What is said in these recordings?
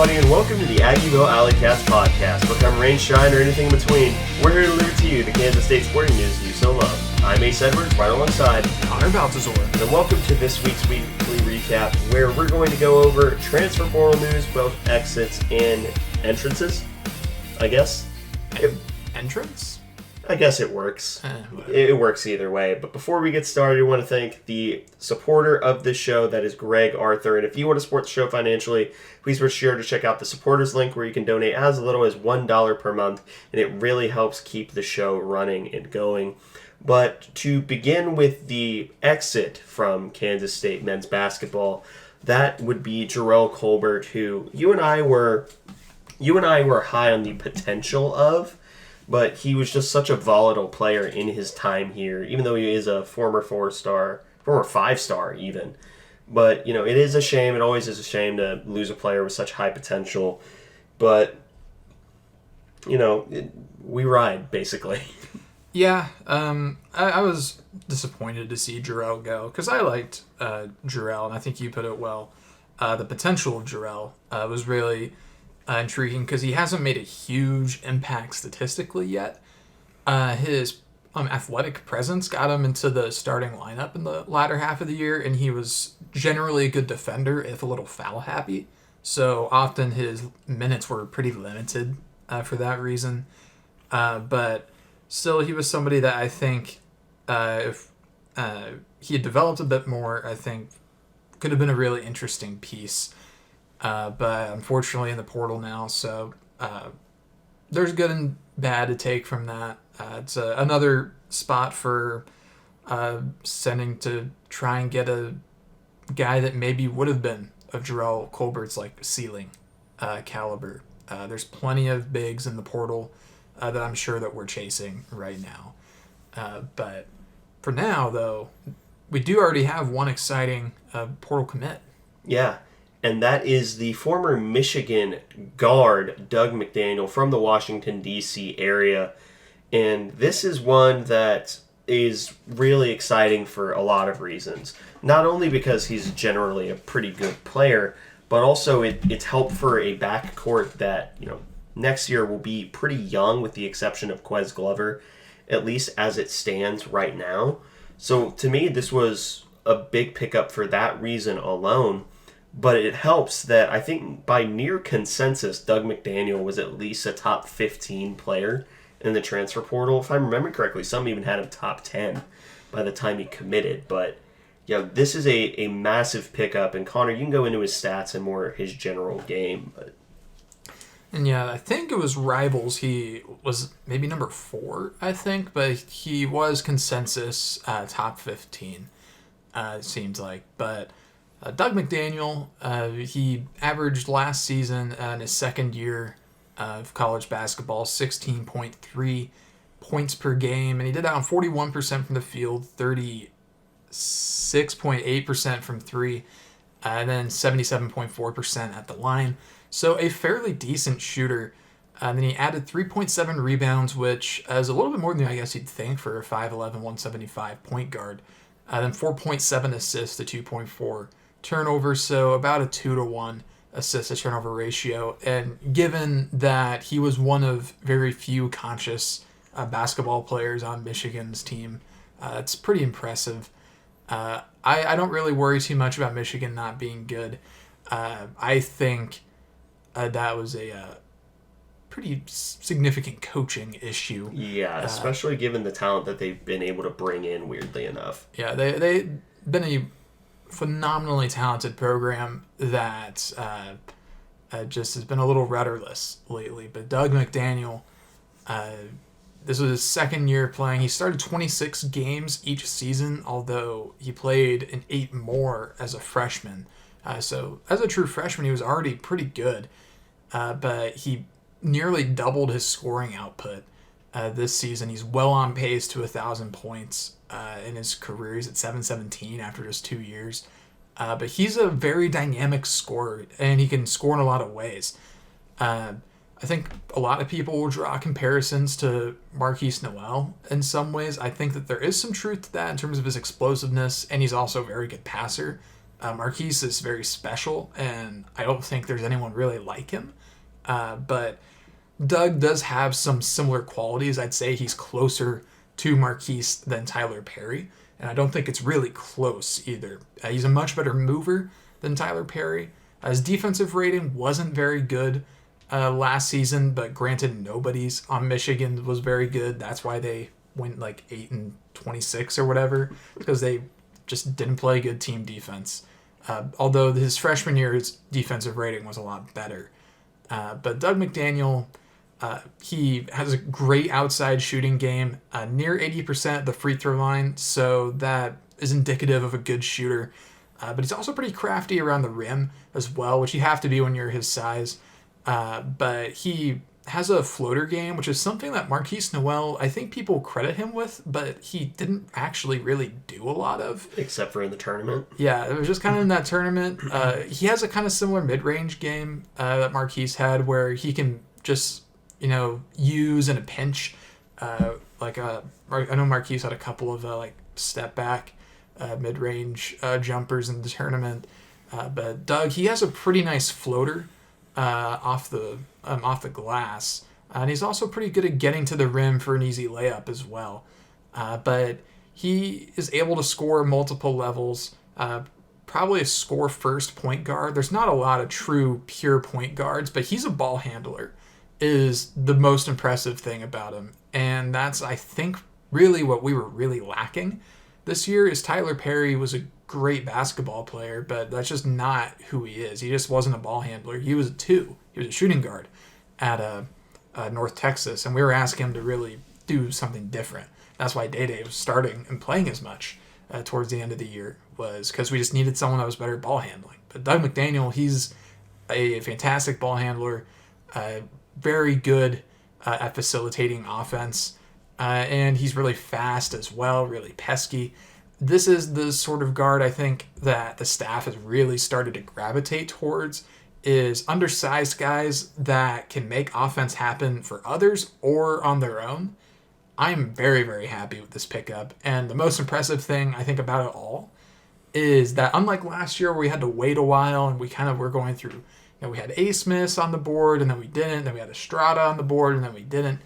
everybody, and welcome to the Aggieville Alleycats podcast. Where come rain, shine, or anything in between, we're here to deliver to you the Kansas State sporting news you so love. I'm Ace Edwards, right alongside Connor Baltazar. And welcome to this week's weekly recap, where we're going to go over transfer portal news, both exits and entrances, I guess. Entrance? I guess it works. It works either way. But before we get started, I want to thank the supporter of this show, that is Greg Arthur. And if you want to support the show financially, please be sure to check out the supporters link where you can donate as little as $1 per month. And it really helps keep the show running and going. But to begin with the exit from Kansas State men's basketball, that would be Jarrell Colbert, who you and I were high on the potential of. But he was just such a volatile player in his time here, even though he is a former 4-star, former 5-star even. But, you know, it is a shame. It always is a shame to lose a player with such high potential. But, you know, we ride, basically. Yeah, I was disappointed to see Jarrell go, because I liked Jarrell, and I think you put it well. The potential of Jarrell was really intriguing because he hasn't made a huge impact statistically yet. His athletic presence got him into the starting lineup in the latter half of the year, and he was generally a good defender, if a little foul happy. So often his minutes were pretty limited for that reason. But still, he was somebody that I think if he had developed a bit more, I think could have been a really interesting piece. But unfortunately in the portal now, so there's good and bad to take from that. It's another spot for sending to try and get a guy that maybe would have been of Jarrell Colbert's like ceiling caliber. There's plenty of bigs in the portal that I'm sure that we're chasing right now. But for now, though, we do already have one exciting portal commit. Yeah. And that is the former Michigan guard, Doug McDaniel, from the Washington, D.C. area. And this is one that is really exciting for a lot of reasons. Not only because he's generally a pretty good player, but also it's help for a backcourt that, you know, next year will be pretty young with the exception of Quez Glover, at least as it stands right now. So to me, this was a big pickup for that reason alone. But it helps that I think by near consensus, Doug McDaniel was at least a top 15 player in the transfer portal. If I remember correctly, some even had him top 10 by the time he committed. But yeah, this is a massive pickup. And Connor, you can go into his stats and more his general game. But... And yeah, I think it was Rivals. He was maybe number 4, I think. But he was consensus top 15, it seems like. But... Doug McDaniel, he averaged last season in his second year of college basketball 16.3 points per game, and he did that on 41% from the field, 36.8% from three, and then 77.4% at the line. So a fairly decent shooter. And then he added 3.7 rebounds, which is a little bit more than I guess you'd think for a 5'11", 175 point guard. Then 4.7 assists to 2.4 turnovers, so about a 2-to-1 assist to turnover ratio. And given that he was one of very few conscious basketball players on Michigan's team, it's pretty impressive. I don't really worry too much about Michigan not being good. I think that was a pretty significant coaching issue. Yeah, especially given the talent that they've been able to bring in, weirdly enough. Yeah, they've been a phenomenally talented program that just has been a little rudderless lately. But Doug McDaniel, this was his second year playing. He started 26 games each season, although he played in 8 more as a freshman. So as a true freshman, he was already pretty good. But he nearly doubled his scoring output this season. He's well on pace to 1,000 points in his career. He's at 717 after just 2 years. But he's a very dynamic scorer, and he can score in a lot of ways. I think a lot of people will draw comparisons to Marquise Noel in some ways. I think that there is some truth to that in terms of his explosiveness, and he's also a very good passer. Marquise is very special, and I don't think there's anyone really like him. But Doug does have some similar qualities. I'd say he's closer to Marquise than Tyler Perry, and I don't think it's really close either. He's a much better mover than Tyler Perry. His defensive rating wasn't very good last season, but granted, nobody's on Michigan was very good. That's why they went like 8-26 or whatever, because they just didn't play good team defense. Although his freshman year's defensive rating was a lot better. But Doug McDaniel, he has a great outside shooting game, near 80% at the free throw line, so that is indicative of a good shooter. But he's also pretty crafty around the rim as well, which you have to be when you're his size. But he has a floater game, which is something that Marquise Noel, I think people credit him with, but he didn't actually really do a lot of. Except for in the tournament. Yeah, it was just kind of in that tournament. He has a kind of similar mid-range game that Marquise had, where he can just, use in a pinch. I know Marquise had a couple of step back mid-range jumpers in the tournament. But Doug, he has a pretty nice floater off the glass, and he's also pretty good at getting to the rim for an easy layup as well. But he is able to score multiple levels. Probably a score first point guard. There's not a lot of true pure point guards, but he's a ball handler. Is the most impressive thing about him, and that's, I think, really what we were really lacking this year. Is Tyler Perry was a great basketball player, but that's just not who he is. He just wasn't a ball handler. He was a 2. He was a shooting guard at North Texas, and we were asking him to really do something different. That's why Day was starting and playing as much towards the end of the year, was because we just needed someone that was better at ball handling. But Doug McDaniel, he's a fantastic ball handler, very good at facilitating offense, and he's really fast as well, really pesky. This is the sort of guard I think that the staff has really started to gravitate towards, is undersized guys that can make offense happen for others or on their own. I'm very, very happy with this pickup, and the most impressive thing I think about it all is that unlike last year where we had to wait a while and we kind of were going through, we had A. Smith on the board and then we didn't, then we had Estrada on the board and then we didn't.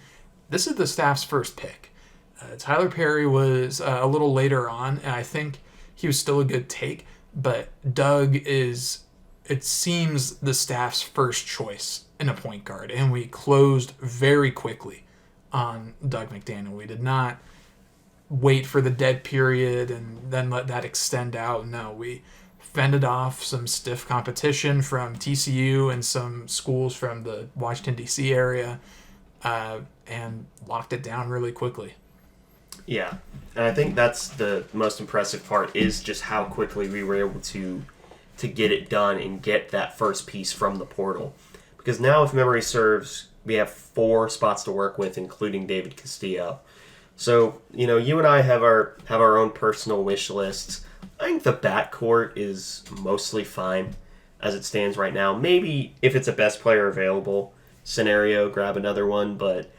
This is the staff's first pick. Tyler Perry was a little later on, and I think he was still a good take, but Doug is, it seems, the staff's first choice in a point guard, and we closed very quickly on Doug McDaniel. We did not wait for the dead period and then let that extend out. No, we fended off some stiff competition from TCU and some schools from the Washington, D.C. area, and locked it down really quickly. Yeah, and I think that's the most impressive part, is just how quickly we were able to get it done and get that first piece from the portal. Because now, if memory serves, we have 4 spots to work with, including David Castillo. So, you and I have our own personal wish lists. I think the backcourt is mostly fine as it stands right now. Maybe if it's a best player available scenario, grab another one, but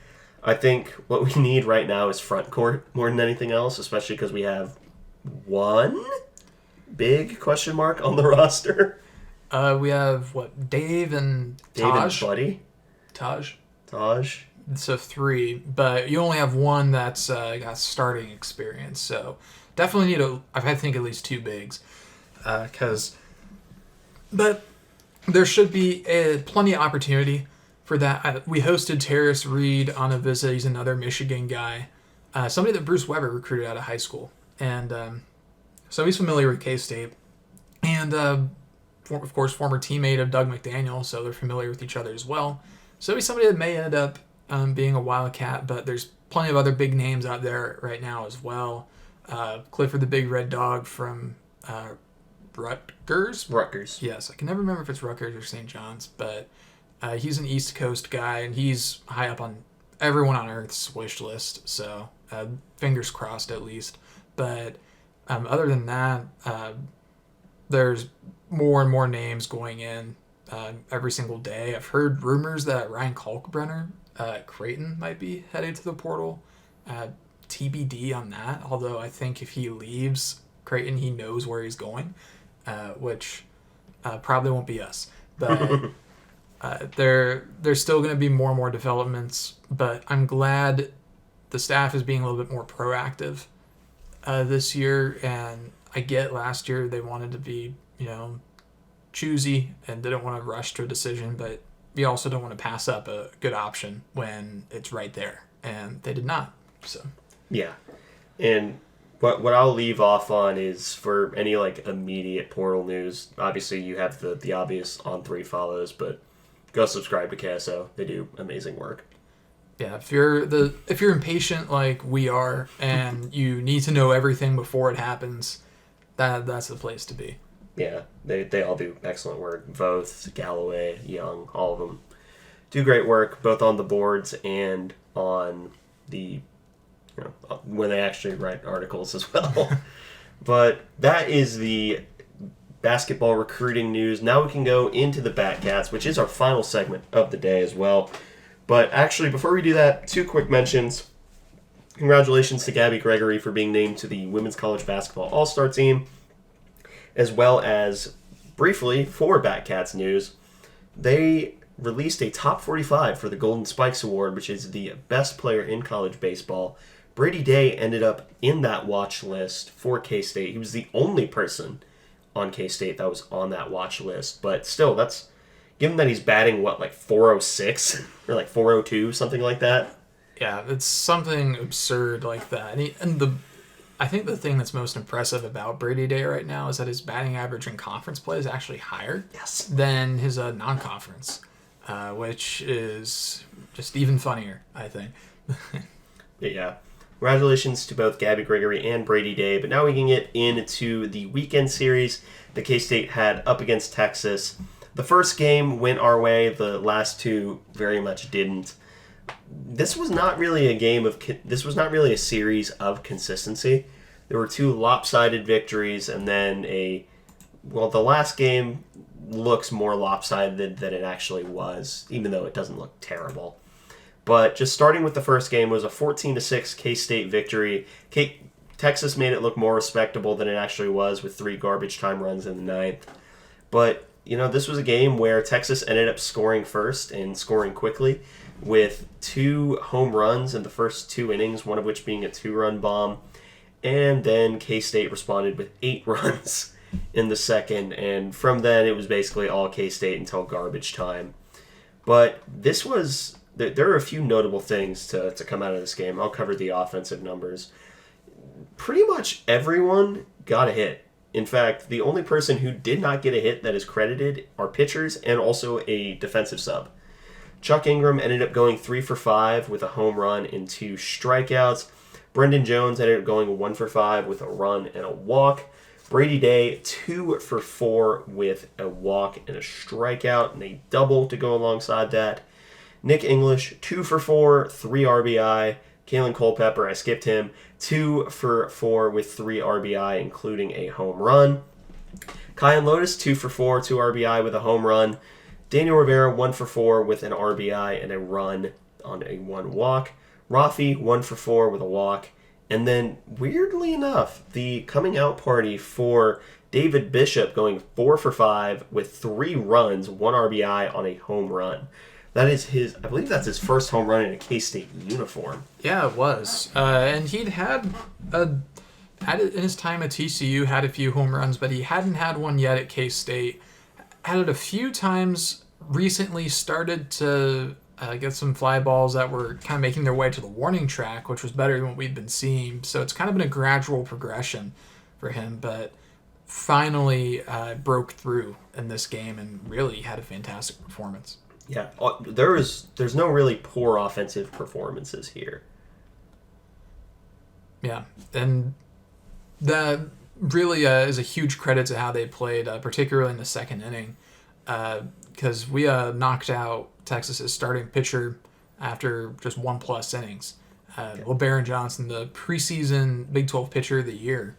I think what we need right now is front court more than anything else, especially because we have one big question mark on the roster. We have, Dave and Taj? Dave and Buddy. Taj. So 3, but you only have one that's got starting experience, so definitely need I think at least 2 bigs, but there should be plenty of opportunity for that. We hosted Terrace Reed on a visit. He's another Michigan guy, somebody that Bruce Weber recruited out of high school, and so he's familiar with K-State, and of course former teammate of Doug McDaniel, so they're familiar with each other as well. So he's somebody that may end up being a Wildcat, but there's plenty of other big names out there right now as well. Clifford the Big Red Dog from Rutgers? Rutgers. Yes, I can never remember if it's Rutgers or St. John's, but he's an East Coast guy, and he's high up on everyone on Earth's wish list, so fingers crossed at least. But other than that, there's more and more names going in every single day. I've heard rumors that Ryan Kalkbrenner at Creighton might be headed to the portal. TBD on that, although I think if he leaves Creighton, he knows where he's going. which probably won't be us. But there's still going to be more and more developments. But I'm glad the staff is being a little bit more proactive this year. And I get last year they wanted to be, choosy and didn't want to rush to a decision, but you also don't want to pass up a good option when it's right there. And they did not. So yeah. And what I'll leave off on is for any immediate portal news. Obviously, you have the obvious On3 follows, but go subscribe to KSO. They do amazing work. Yeah, if you're impatient like we are and you need to know everything before it happens, that's the place to be. Yeah, they all do excellent work. Voth, Galloway, Young, all of them do great work, both on the boards and on the when they actually write articles as well. But that is the basketball recruiting news. Now we can go into the Batcats, which is our final segment of the day as well. But actually, before we do that, 2 quick mentions. Congratulations to Gabby Gregory for being named to the Women's College Basketball All-Star Team, as well as, briefly, for Batcats news, they released a top 45 for the Golden Spikes Award, which is the best player in college baseball. Brady Day ended up in that watch list for K-State. He was the only person on K-State that was on that watch list. But still, that's, given that he's batting, 406 or 402, something like that? Yeah, it's something absurd like that. I think the thing that's most impressive about Brady Day right now is that his batting average in conference play is actually higher than his non-conference, which is just even funnier, I think. Yeah. Congratulations to both Gabby Gregory and Brady Day. But now we can get into the weekend series that K-State had up against Texas. The first game went our way. The last 2 very much didn't. This was not really a series of consistency. There were 2 lopsided victories, and then the last game looks more lopsided than it actually was, even though it doesn't look terrible. But just starting with the first game was a 14-6 K-State victory. Texas made it look more respectable than it actually was with 3 garbage time runs in the 9th. But, this was a game where Texas ended up scoring first and scoring quickly with 2 home runs in the first 2 innings, one of which being a 2-run bomb. And then K-State responded with 8 runs in the second. And from then, it was basically all K-State until garbage time. But there are a few notable things to come out of this game. I'll cover the offensive numbers. Pretty much everyone got a hit. In fact, the only person who did not get a hit that is credited are pitchers and also a defensive sub. Chuck Ingram ended up going 3 for 5 with a home run and 2 strikeouts. Brendan Jones ended up going 1 for 5 with a run and a walk. Brady Day 2 for 4 with a walk and a strikeout and a double to go alongside that. Nick English 2 for 4, 3 RBI. Kalen Culpepper, I skipped him, 2 for 4 with 3 RBI, including a home run. Kyan Lotus 2 for 4, 2 RBI with a home run. Daniel Rivera 1 for 4 with an RBI and a run on a 1 walk. Rafi 1 for 4 with a walk. And then, weirdly enough, the coming out party for David Bishop going 4 for 5 with 3 runs, 1 RBI on a home run. That is I believe that's his first home run in a K-State uniform. Yeah, it was. And he'd had in his time at TCU, had a few home runs, but he hadn't had one yet at K-State. Had it a few times recently, started to get some fly balls that were kind of making their way to the warning track, which was better than what we'd been seeing. So it's kind of been a gradual progression for him, but finally broke through in this game and really had a fantastic performance. Yeah, there's no really poor offensive performances here. Yeah, and that really is a huge credit to how they played, particularly in the second inning, because we knocked out Texas's starting pitcher after just 1+ innings. LeBaron Johnson, the preseason Big 12 pitcher of the year,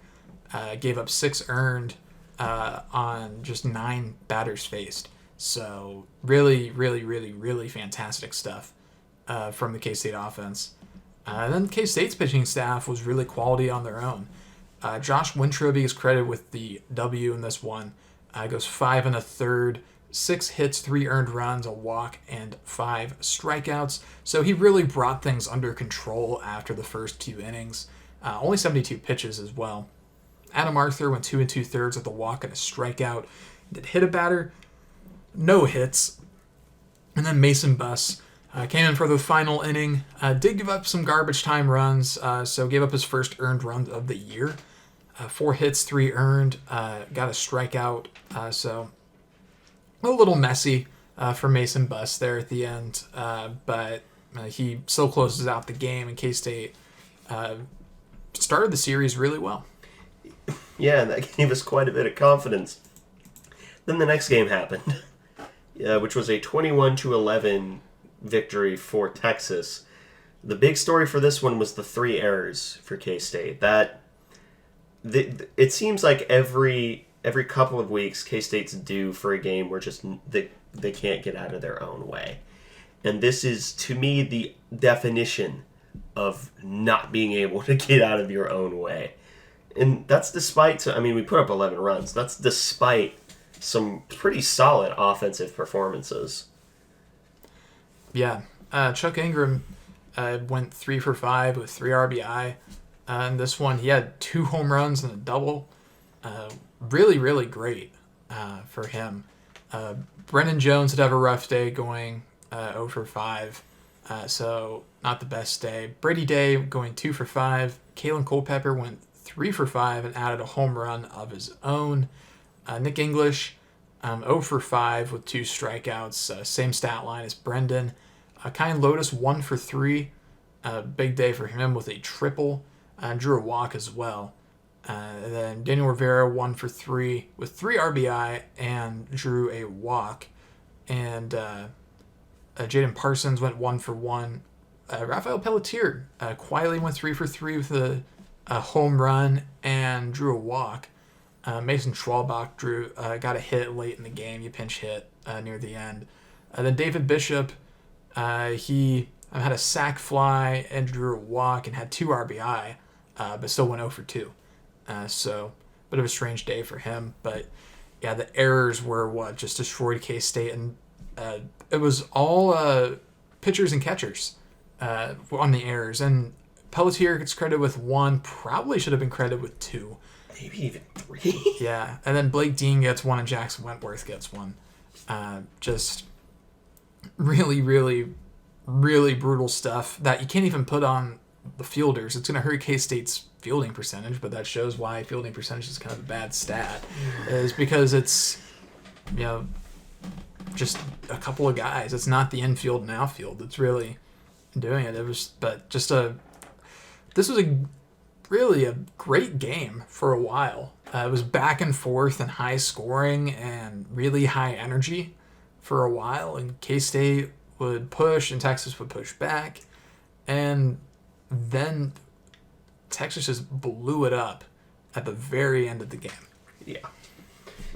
gave up 6 earned on just 9 batters faced. So really, really, really, really fantastic stuff from the K-State offense. And then K-State's pitching staff was really quality on their own. Josh Wintroby is credited with the W in this one. Goes 5 1/3, 6 hits, 3 earned runs, a walk, and 5 strikeouts. So he really brought things under control after the first 2 innings. Only 72 pitches as well. Adam Arthur went 2 2/3 with a walk and a strikeout. Did hit a batter, no hits. And then Mason Buss came in for the final inning. Did give up some garbage time runs, so gave up his first earned run of the year. 4 hits, 3 earned, got a strikeout. So a little messy for Mason Buss there at the end, but he still closes out the game, and K-State started the series really well. Yeah, and that gave us quite a bit of confidence. Then the next game happened, which was a 21-11 victory for Texas. The big story for this one was the 3 errors for K-State. It seems like every couple of weeks K-State's due for a game where just they can't get out of their own way. And this is, to me, the definition of not being able to get out of your own way. And that's despite, we put up 11 runs. That's despite some pretty solid offensive performances. Yeah. Chuck Ingram went 3 for 5 with 3 RBI. In this one, he had 2 home runs and a double. Really, really great for him. Brennan Jones would have a rough day going 0 for 5. So not the best day. Brady Day going 2 for 5. Kalen Culpepper went 3 for 5 and added a home run of his own. Nick English, 0 for 5 with 2 strikeouts. Same stat line as Brendan. Kyan Lotus, 1 for 3. Big day for him with a triple. Drew a walk as well. And then Daniel Rivera, 1 for 3 with 3 RBI and drew a walk. And Jaden Parsons went 1 for 1. Rafael Pelletier quietly went 3 for 3 with a home run and drew a walk. Mason Schwalbach got a hit late in the game. He pinch hit near the end. Then David Bishop, he had a sac fly and drew a walk and had 2 RBI, but still went 0 for 2. So a bit of a strange day for him. But yeah, the errors were what just destroyed K-State, and it was all pitchers and catchers on the errors. And Pelletier gets credit with 1, probably should have been credited with 2. Maybe even 3. Yeah, and then Blake Dean gets 1 and Jackson Wentworth gets 1. Just really, really, really brutal stuff that you can't even put on the fielders. It's going to hurt K-State's fielding percentage, but that shows why fielding percentage is kind of a bad stat, is because it's, just a couple of guys. It's not the infield and outfield that's really doing it. This was really a great game for a while. It was back and forth and high scoring and really high energy for a while, and K-State would push and Texas would push back, and then Texas just blew it up at the very end of the game. Yeah.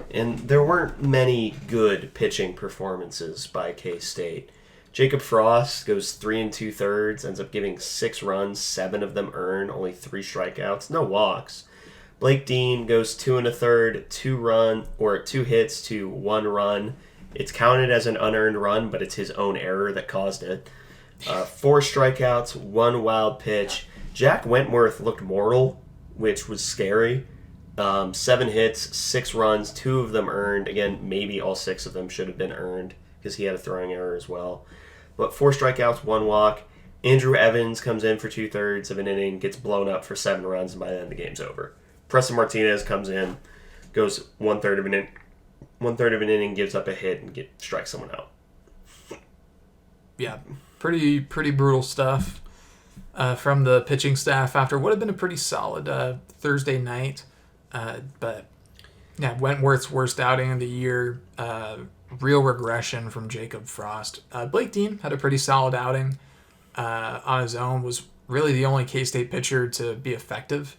And there weren't many good pitching performances by K-State. Jacob Frost goes 3 2/3, ends up giving 6 runs, 7 of them earned, only 3 strikeouts, no walks. Blake Dean goes 2 1/3, 2 hits to 1 run. It's counted as an unearned run, but it's his own error that caused it. 4 strikeouts, 1 wild pitch. Jack Wentworth looked mortal, which was scary. 7 hits, 6 runs, 2 of them earned. Again, maybe all 6 of them should have been earned because he had a throwing error as well. But 4 strikeouts, 1 walk. Andrew Evans comes in for 2/3 of an inning, gets blown up for 7 runs, and by then the game's over. Preston Martinez comes in, goes 1/3 of an inning, gives up a hit, and strikes someone out. Yeah, pretty brutal stuff from the pitching staff after what had been a pretty solid Thursday night. But yeah, Wentworth's worst outing of the year. Real regression from Jacob Frost. Blake Dean had a pretty solid outing on his own. Was really the only K-State pitcher to be effective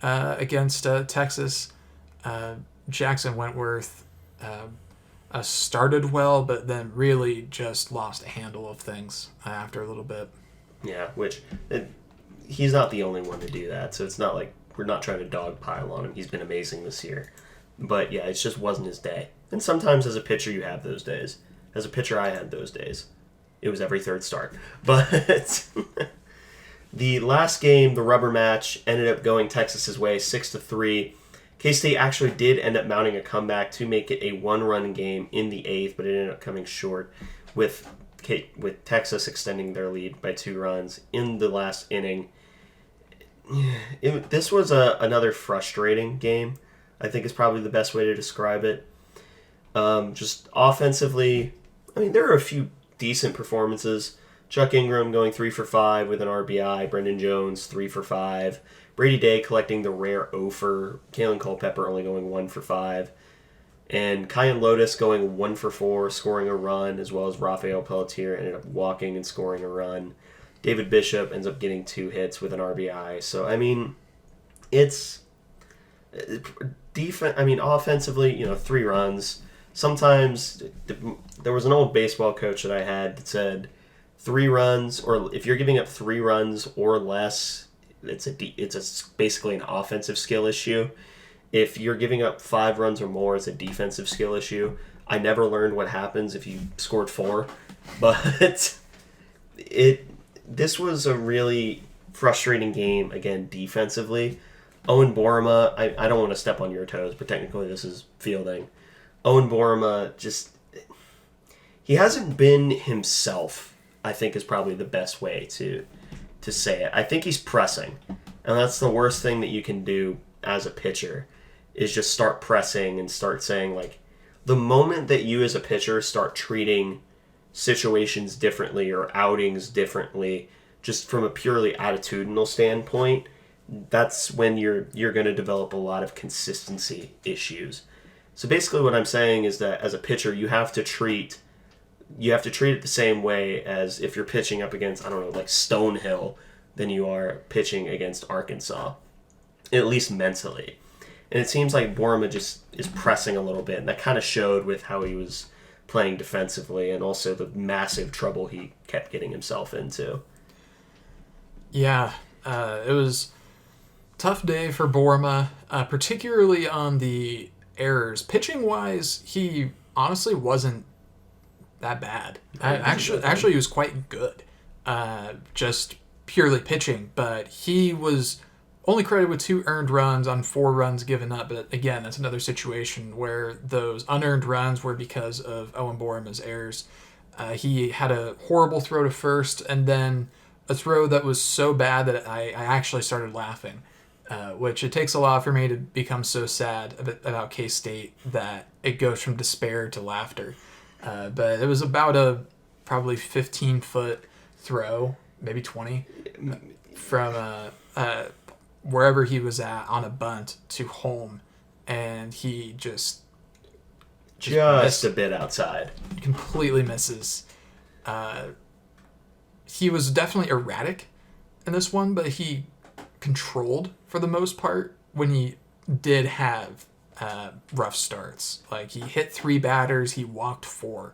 against Texas. Jackson Wentworth started well, but then really just lost a handle of things after a little bit. Yeah, he's not the only one to do that, so it's not like we're not trying to dogpile on him. He's been amazing this year. But yeah, it just wasn't his day. And sometimes as a pitcher, you have those days. As a pitcher, I had those days. It was every third start. But the last game, the rubber match, ended up going Texas's way, 6-3. K-State actually did end up mounting a comeback to make it a one-run game in the eighth, but it ended up coming short with Texas extending their lead by 2 runs in the last inning. This was another frustrating game, I think is probably the best way to describe it. Just offensively, I mean, there are a few decent performances. Chuck Ingram going 3 for 5 with an RBI. Brendan Jones 3 for 5. Brady Day collecting the rare 0 for. Kalen Culpepper only going 1 for 5. And Kyan Lotus going 1 for 4, scoring a run, as well as Rafael Pelletier ended up walking and scoring a run. David Bishop ends up getting 2 hits with an RBI. So, I mean, it's offensively, 3 runs. Sometimes there was an old baseball coach that I had that said 3 runs, or if you're giving up 3 runs or less, it's basically an offensive skill issue. If you're giving up 5 runs or more, it's a defensive skill issue. I never learned what happens if you scored 4, but this was a really frustrating game, again, defensively. Owen Borma, I don't want to step on your toes, but technically this is fielding. Owen Borma he hasn't been himself, I think is probably the best way to say it. I think he's pressing, and that's the worst thing that you can do as a pitcher, is just start pressing and start saying, like, the moment that you as a pitcher start treating situations differently or outings differently, just from a purely attitudinal standpoint, that's when you're going to develop a lot of consistency issues. So basically what I'm saying is that as a pitcher, you have to treat it the same way as if you're pitching up against, like Stonehill, than you are pitching against Arkansas, at least mentally. And it seems like Borma just is pressing a little bit, and that kind of showed with how he was playing defensively and also the massive trouble he kept getting himself into. Yeah, it was a tough day for Borma, particularly on the errors. Pitching-wise, he honestly wasn't that bad. Actually, he was quite good, just purely pitching. But he was only credited with 2 earned runs on 4 runs given up. But again, that's another situation where those unearned runs were because of Owen Borma's errors. He had a horrible throw to first, and then a throw that was so bad that I actually started laughing. Which it takes a lot for me to become so sad about K-State that it goes from despair to laughter. But it was about a probably 15-foot throw, maybe 20, from wherever he was at on a bunt to home, and he just a bit outside. Completely misses. He was definitely erratic in this one, but he controlled for the most part when he did have rough starts. Like, he hit 3 batters, he walked 4.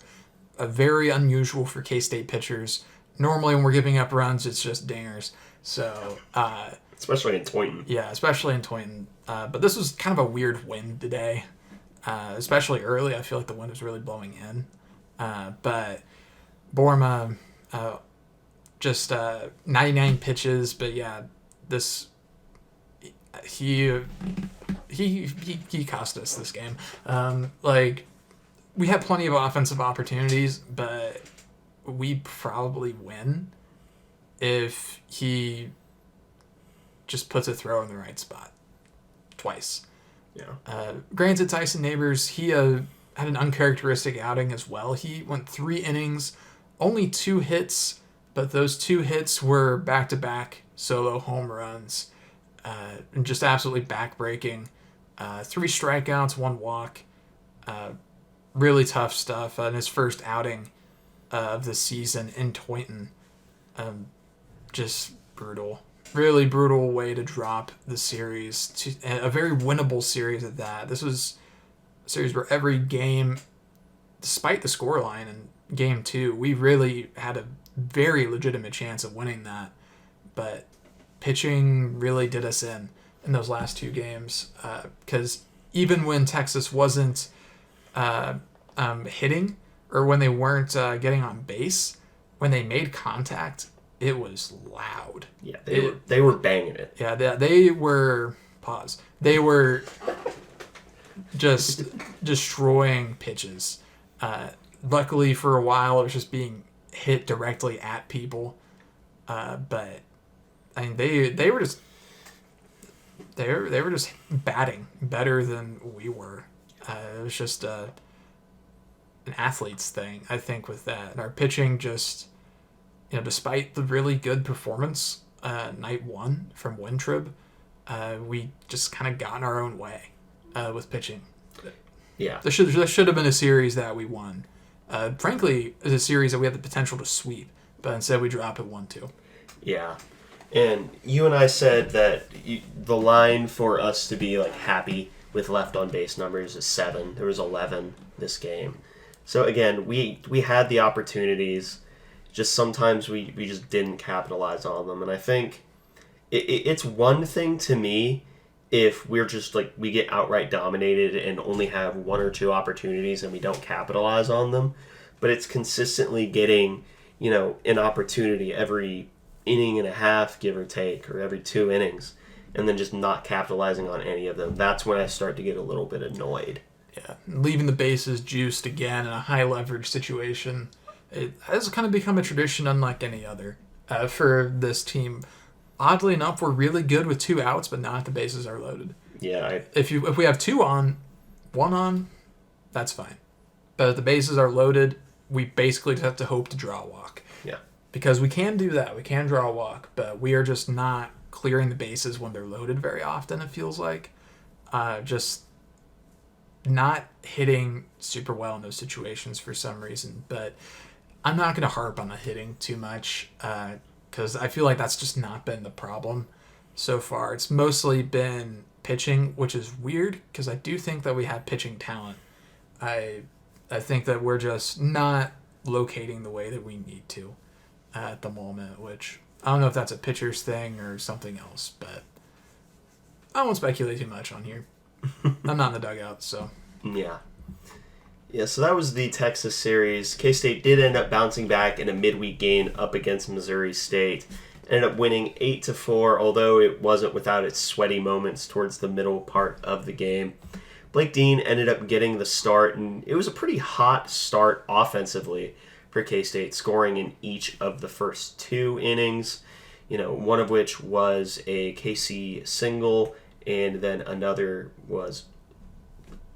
Very unusual for K-State pitchers. Normally when we're giving up runs, it's just dingers. So especially in Toynton. Yeah, especially in Toynton. But this was kind of a weird wind today. Especially early, I feel like the wind was really blowing in. But Borma, just 99 pitches, but yeah, this he cost us this game. We had plenty of offensive opportunities, but we probably win if he just puts a throw in the right spot twice. Yeah. Granted, Tyson Neighbors, he had an uncharacteristic outing as well. He went 3 innings, only 2 hits, but those 2 hits were back-to-back solo home runs, and just absolutely back-breaking. 3 strikeouts, 1 walk. Really tough stuff in his first outing of the season in Toynton. Just brutal. Really brutal way to drop the series. A very winnable series at that. This was a series where every game, despite the scoreline in Game 2, we really had a very legitimate chance of winning that. But pitching really did us in. in those last two games, because even when Texas wasn't hitting, or when they weren't getting on base, when they made contact, it was loud. Yeah, they were banging it. Yeah, they were They were just destroying pitches. Luckily, for a while, it was just being hit directly at people. But I mean, they were just batting better than we were. It was just an athlete's thing, I think, with that. And our pitching just, despite the really good performance night one from Wintrib, we just kind of got in our own way with pitching. Yeah. There should have been a series that we won. Frankly, it's a series that we had the potential to sweep, but instead we drop it 1-2. Yeah. And you and I said that the line for us to be like happy with left on base numbers is 7. There was 11 this game. So again, we had the opportunities. Just sometimes we just didn't capitalize on them. And I think it's one thing to me if we're just like we get outright dominated and only have 1 or 2 opportunities and we don't capitalize on them. But it's consistently getting, an opportunity every inning and a half, give or take, or every 2 innings, and then just not capitalizing on any of them. That's when I start to get a little bit annoyed. Yeah, leaving the bases juiced again in a high leverage situation. It has kind of become a tradition unlike any other for this team. Oddly enough, we're really good with 2 outs, but not if the bases are loaded. Yeah. If we have 2 on, 1 on, that's fine. But if the bases are loaded, we basically just have to hope to draw a walk. Yeah. Because we can do that. We can draw a walk, but we are just not clearing the bases when they're loaded very often, it feels like. Just not hitting super well in those situations for some reason. But I'm not going to harp on the hitting too much because I feel like that's just not been the problem so far. It's mostly been pitching, which is weird because I do think that we have pitching talent. I think that we're just not locating the way that we need to at the moment, which I don't know if that's a pitcher's thing or something else, but I won't speculate too much on here. I'm not in the dugout, so. Yeah. Yeah, so that was the Texas series. K-State did end up bouncing back in a midweek game up against Missouri State. Ended up winning 8-4, although it wasn't without its sweaty moments towards the middle part of the game. Blake Dean ended up getting the start, and it was a pretty hot start offensively for K-State, scoring in each of the first 2 innings, one of which was a KC single, and then another was,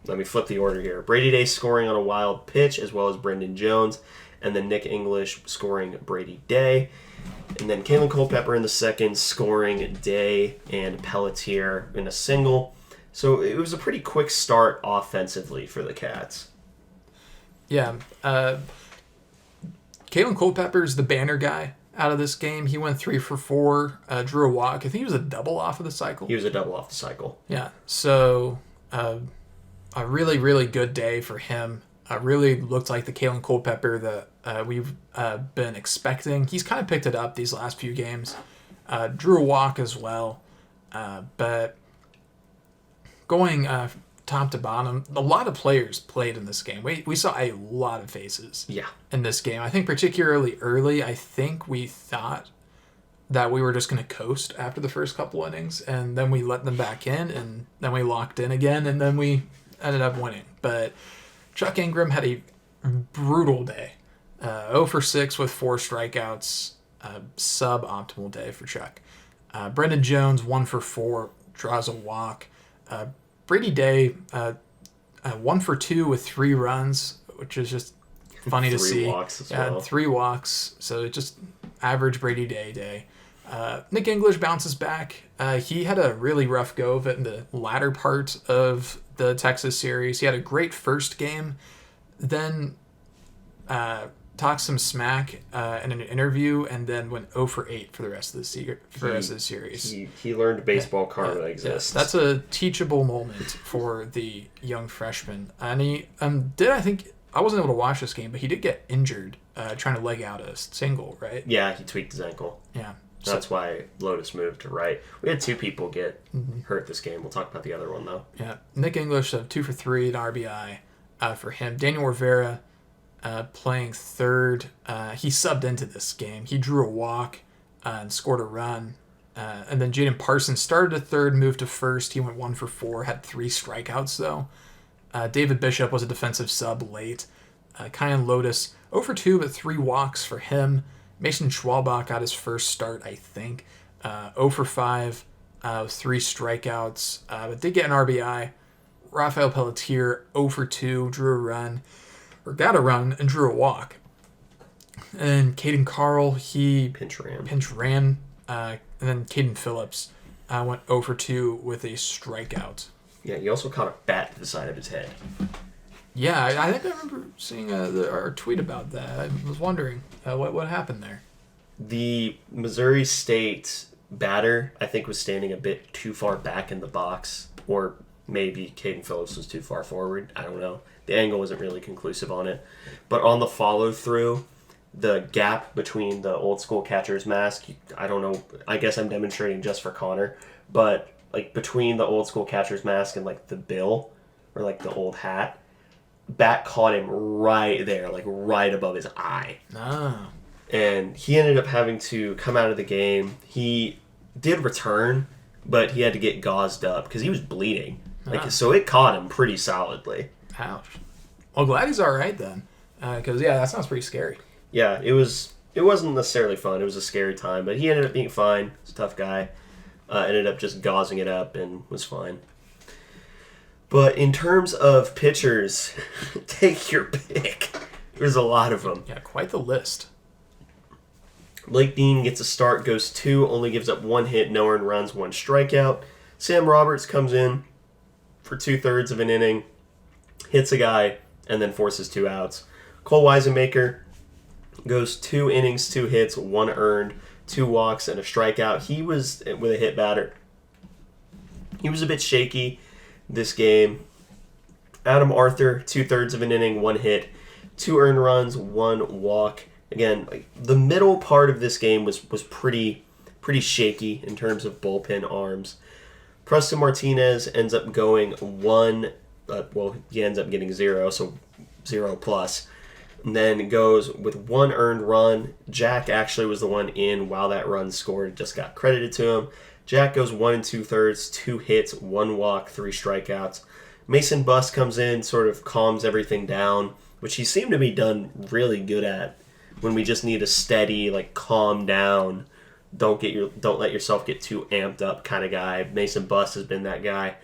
let me flip the order here, Brady Day scoring on a wild pitch, as well as Brendan Jones, and then Nick English scoring Brady Day. And then Kalen Culpepper in the second, scoring Day and Pelletier in a single. So it was a pretty quick start offensively for the Cats. Yeah. Kalen Culpepper's the banner guy out of this game. He went 3 for 4, drew a walk. I think he was a double off of the cycle. He was a double off the cycle. Yeah. So a really, really good day for him. Really looked like the Kalen Culpepper that we've been expecting. He's kind of picked it up these last few games. Drew a walk as well. But going top to bottom, a lot of players played in this game. We saw a lot of faces in this game. I think particularly early, I think we thought that we were just going to coast after the first couple innings, and then we let them back in, and then we locked in again, and then we ended up winning. But Chuck Ingram had a brutal day. 0 for 6 with 4 strikeouts. Suboptimal day for Chuck. Brendan Jones, 1 for 4, draws a walk. Brady Day, 1 for 2 with 3 runs, which is just funny to see. 3 walks as well. 3 walks, so just average Brady Day. Nick English bounces back. He had a really rough go of it in the latter part of the Texas series. He had a great first game, then talked some smack in an interview, and then went 0 for 8 for the rest of the series. He learned baseball karma exists. That's a teachable moment for the young freshman. And he I think I wasn't able to watch this game, but he did get injured trying to leg out a single, right? Yeah, he tweaked his ankle. Yeah. That's why Lotus moved to right. We had 2 people get hurt this game. We'll talk about the other one, though. Yeah. Nick English, 2 for 3 at RBI for him. Daniel Rivera playing third. He subbed into this game. He drew a walk and scored a run. And then Jaden Parsons started at third, moved to first. He went 1 for 4, had 3 strikeouts, though. David Bishop was a defensive sub late. Kyan Lotus 0 for 2, but 3 walks for him. Mason Schwalbach got his first start, I think. 0 for 5, 3 strikeouts, but did get an RBI. Rafael Pelletier 0 for 2, got a run, and drew a walk. And Caden Carl, he pinch ran. And then Caden Phillips went 0 for 2 with a strikeout. Yeah, he also caught a bat to the side of his head. Yeah, I think I remember seeing our tweet about that. I was wondering what happened there. The Missouri State batter, I think, was standing a bit too far back in the box, or maybe Caden Phillips was too far forward. I don't know. The angle wasn't really conclusive on it. But on the follow-through, the gap between the old school catcher's mask, I don't know, I guess I'm demonstrating just for Connor, but like between the old school catcher's mask and like the bill, or like the old hat, bat caught him right there, like right above his eye. Oh. And he ended up having to come out of the game. He did return, but he had to get gauzed up because he was bleeding. So it caught him pretty solidly. Ouch. Well, glad he's all right then, because that sounds pretty scary. Yeah, it wasn't necessarily fun. It was a scary time, but he ended up being fine. He's a tough guy. Ended up just gauzing it up and was fine. But in terms of pitchers, take your pick. There's a lot of them. Yeah, quite the list. Blake Dean gets a start, goes 2, only gives up 1 hit, no earned runs, 1 strikeout. Sam Roberts comes in for 2/3 of an inning, hits a guy, and then forces 2 outs. Cole Weisenmaker goes 2 innings, 2 hits, 1 earned, 2 walks, and a strikeout. He was with a hit batter. He was a bit shaky this game. Adam Arthur, 2/3 of an inning, 1 hit, 2 earned runs, 1 walk. Again, the middle part of this game was pretty shaky in terms of bullpen arms. Preston Martinez ends up going 1, he ends up getting 0, so 0 plus. And then goes with 1 earned run. Jack actually was the one in while that run scored. Just got credited to him. Jack goes 1 2/3, 2 hits, 1 walk, 3 strikeouts. Mason Buss comes in, sort of calms everything down, which he seemed to be done really good at. When we just need a steady, calm down, don't let yourself get too amped up kind of guy. Mason Buss has been that guy.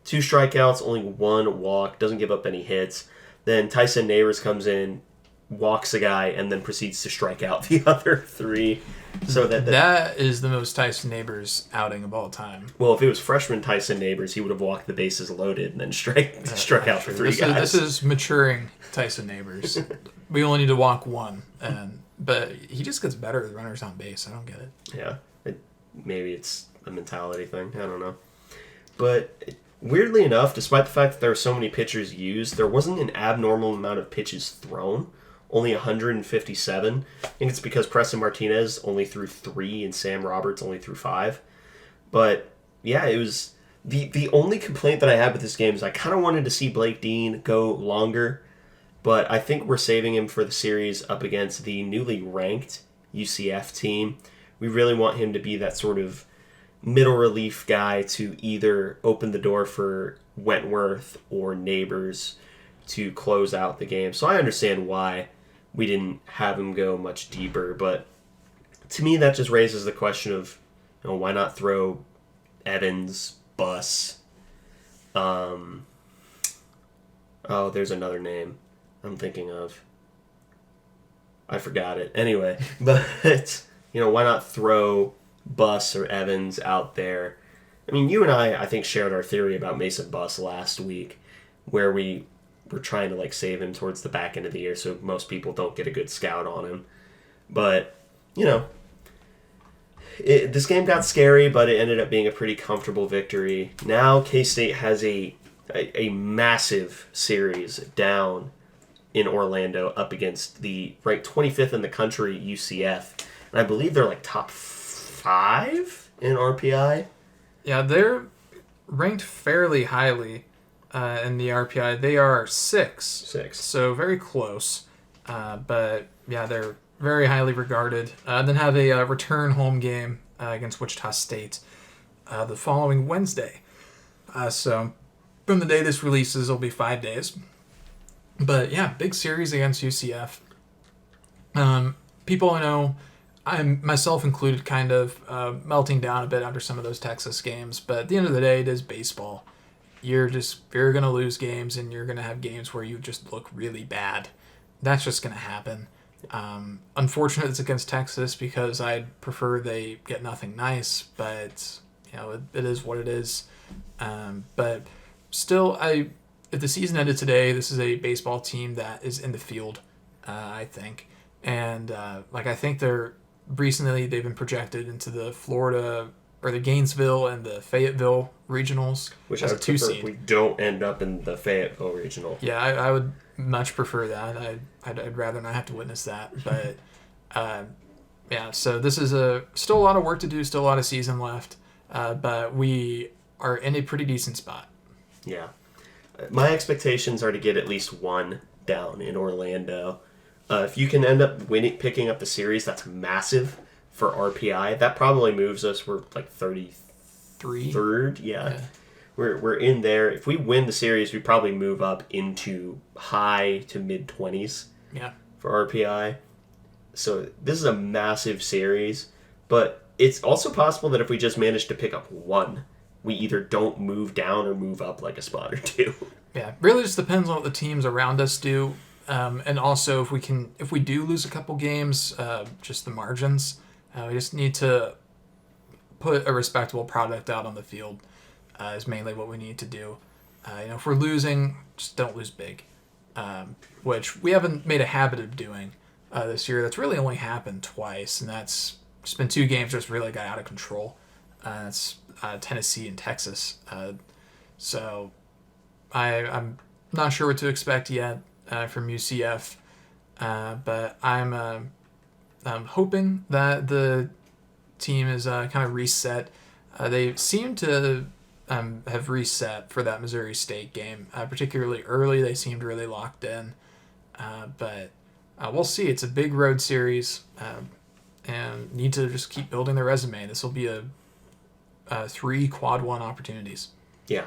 2 strikeouts, only 1 walk, doesn't give up any hits. Then Tyson Neighbors comes in, walks a guy, and then proceeds to strike out the other 3. So that is the most Tyson Neighbors outing of all time. Well, if it was freshman Tyson Neighbors, he would have walked the bases loaded and then struck out for 3 guys. This is maturing Tyson Neighbors. We only need to walk 1, but he just gets better with runners on base. I don't get it. Yeah, maybe it's a mentality thing. I don't know. But weirdly enough, despite the fact that there are so many pitchers used, there wasn't an abnormal amount of pitches thrown. Only 157. I think it's because Preston Martinez only threw 3 and Sam Roberts only threw 5. But yeah, it was the only complaint that I had with this game is I kind of wanted to see Blake Dean go longer, but I think we're saving him for the series up against the newly ranked UCF team. We really want him to be that sort of middle relief guy to either open the door for Wentworth or Neighbors to close out the game. So I understand why we didn't have him go much deeper, but to me that just raises the question of, why not throw Evans, Buss, there's another name I'm thinking of. I forgot it. Anyway, but why not throw Buss or Evans out there? I mean, you and I think shared our theory about Mason Buss last week, where we're trying to save him towards the back end of the year so most people don't get a good scout on him. But, this game got scary, but it ended up being a pretty comfortable victory. Now K-State has a massive series down in Orlando up against the ranked 25th in the country UCF. And I believe they're top 5 5 in RPI. Yeah, they're ranked fairly highly in the RPI. They are 6. 6. So very close. But yeah, they're very highly regarded. Then have a return home game against Wichita State the following Wednesday. So from the day this releases, it'll be 5 days. But yeah, big series against UCF. People I know, I'm myself included, kind of melting down a bit after some of those Texas games. But at the end of the day, it is baseball. You're going to lose games, and you're going to have games where you just look really bad. That's just going to happen. Unfortunate it's against Texas because I'd prefer they get nothing nice, but it is what it is. But still, if the season ended today, this is a baseball team that is in the field, I think. And I think recently they've been projected into the Florida or the Gainesville and the Fayetteville regionals, which I would prefer if we don't end up in the Fayetteville regional. Yeah, I would much prefer that. I'd rather not have to witness that. But yeah, so this is still a lot of work to do, still a lot of season left, but we are in a pretty decent spot. Yeah. My expectations are to get at least one down in Orlando. If you can end up picking up the series, that's massive for RPI. That probably moves us. We're like 33rd. Yeah. We're in there. If we win the series, we probably move up into high to mid 20s. Yeah. For RPI. So this is a massive series, but it's also possible that if we just manage to pick up one, we either don't move down or move up like a spot or two. Yeah, really just depends on what the teams around us do. And also, if we do lose a couple games, just the margins, we just need to put a respectable product out on the field. Is mainly what we need to do. If we're losing, just don't lose big, which we haven't made a habit of doing this year. That's really only happened twice, and that's just been 2 games that just really got out of control. That's Tennessee and Texas. So I'm not sure what to expect yet from UCF, but I'm hoping that the team is kind of reset. They seem to have reset for that Missouri State game, particularly early. They seemed really locked in, but we'll see. It's a big road series, and need to just keep building their resume. This will be 3 quad 1 opportunities. Yeah.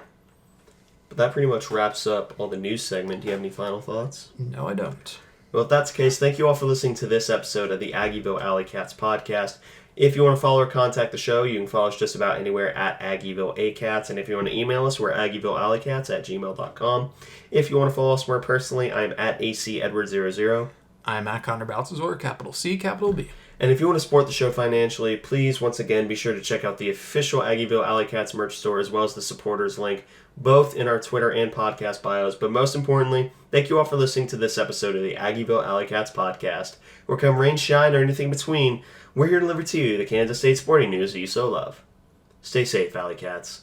But that pretty much wraps up all the news segment. Do you have any final thoughts? No, I don't. Well, if that's the case, thank you all for listening to this episode of the Aggieville Alleycats podcast. If you want to follow or contact the show, you can follow us just about anywhere at Aggieville Alleycats. And if you want to email us, we're AggievilleAlleycats@gmail.com. If you want to follow us more personally, I'm at ACEdward00. I'm at Connor Baltazar, capital C, capital B. And if you want to support the show financially, please, once again, be sure to check out the official Aggieville Alleycats merch store as well as the supporters link, both in our Twitter and podcast bios. But most importantly, thank you all for listening to this episode of the Aggieville Alleycats podcast, where come rain, shine, or anything between, we're here to deliver to you the Kansas State sporting news that you so love. Stay safe, Alleycats.